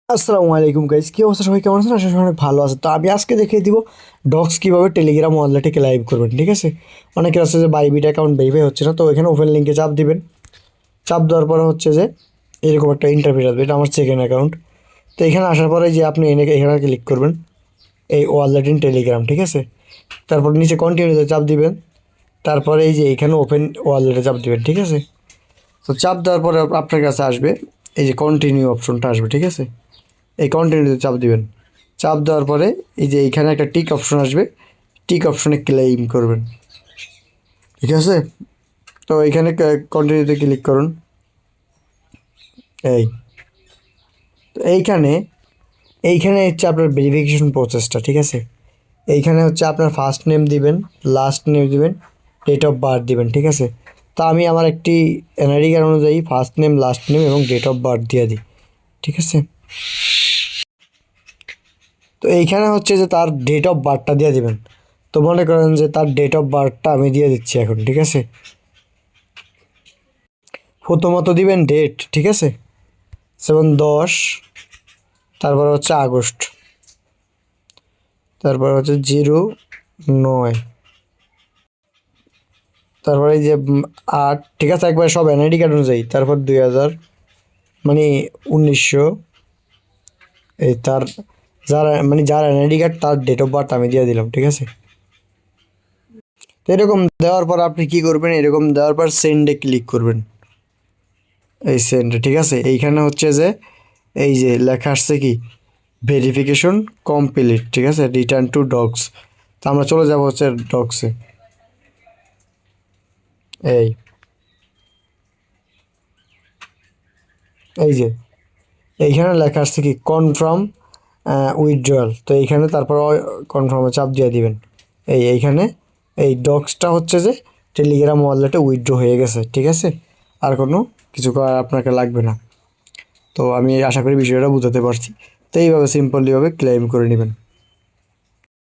আসসালামু আলাইকুম গাইস, কি অবস্থা? সবাই কেমন আছেন? আশা করি অনেক ভালো আছে। তো আমি আজকে দেখিয়ে দিব ডক্স কীভাবে টেলিগ্রাম ওয়ালেটে লাইভ করবেন, ঠিক আছে? অনেকের আছে যে বাইবিট অ্যাকাউন্ট ভেরিফাই হচ্ছে না, তো এখানে ওপেন লিঙ্কে চাপ দিবেন। চাপ দেওয়ার পরে হচ্ছে যে এরকম একটা ইন্টারফেস আসবে। এটা আমার সেকেন্ড অ্যাকাউন্ট। তো এখানে আসার পরে যে আপনি এখানে ক্লিক করবেন, এই ওয়ালেট ইন টেলিগ্রাম, ঠিক আছে? তারপর নিচে কন্টিনিউতে চাপ দিবেন। তারপরে এই যে এখানে ওপেন ওয়ালেটে চাপ দিবেন, ঠিক আছে? তো চাপ দেওয়ার পরে আপনার কাছে আসবে এই যে কন্টিনিউ অপশনটা আসবে, ঠিক আছে? এই কন্টিনিউতে চাপ দিবেন। চাপ দেওয়ার পরে এই যে এইখানে একটা টিক অপশন আসবে, টিক অপশনে ক্লেইম করবেন, ঠিক আছে? তো এইখানে কন্টিনিউতে ক্লিক করুন। এই তো এইখানে এইখানে হচ্ছে আপনার ভেরিফিকেশন প্রসেসটা, ঠিক আছে? এইখানে হচ্ছে আপনার ফার্স্ট নেম দিবেন, লাস্ট নেম দিবেন, ডেট অফ বার্থ দিবেন, ঠিক আছে? তো আমি আমার একটি এনআইডি কার্ড অনুযায়ী ফার্স্ট নেম, লাস্ট নেম এবং ডেট অফ বার্থ দিয়ে দিই, ঠিক আছে? তো এইখানে হচ্ছে যে তার ডেট অফ বার্থটা দিয়ে দিবেন। তো মনে করেন যে তার ডেট অফ বার্থটা আমি দিয়ে দিচ্ছি এখন, ঠিক আছে? প্রথমত দিবেন ডেট, ঠিক আছে? 7/10, তারপর হচ্ছে আগস্ট, তারপর হচ্ছে 09, তারপরে এই যে 8, ঠিক আছে? একবার সব এনআইডি কার্ড অনুযায়ী। তারপর 2000, মানে 1900, এই তার যার এনআইডি কার্ড তার ডেট অফ বার্থ আমি দিয়ে দিলাম, ঠিক আছে? তো এরকম দেওয়ার পর আপনি কি করবেন? এরকম দেওয়ার পর সেন্ডে ক্লিক করবেন। এই সেন্ডে, ঠিক আছে? এইখানে হচ্ছে যে এই যে লেখা আসছে কি ভেরিফিকেশন কমপ্লিট, ঠিক আছে? Return to dogs. তো আমরা চলে যাব হচ্ছে ডগসে। এই এই যে এইখানে লেখা আসছে কি কনফার্ম উইথড্রয়াল। তো এইখানে তারপর কনফার্মে চাপ দিয়ে দিবেন। এইখানে এই ডগসটা হচ্ছে যে টেলিগ্রাম ওয়ালেটে উইথড্র হয়ে গেছে, ঠিক আছে? আর কোনো কিছু করা আপনাকে লাগবে না। তো আমি আশা করি বিষয়টা বুঝাতে পারছি। তো এইভাবে সিম্পলিভাবে ক্লেম করে নেবেন।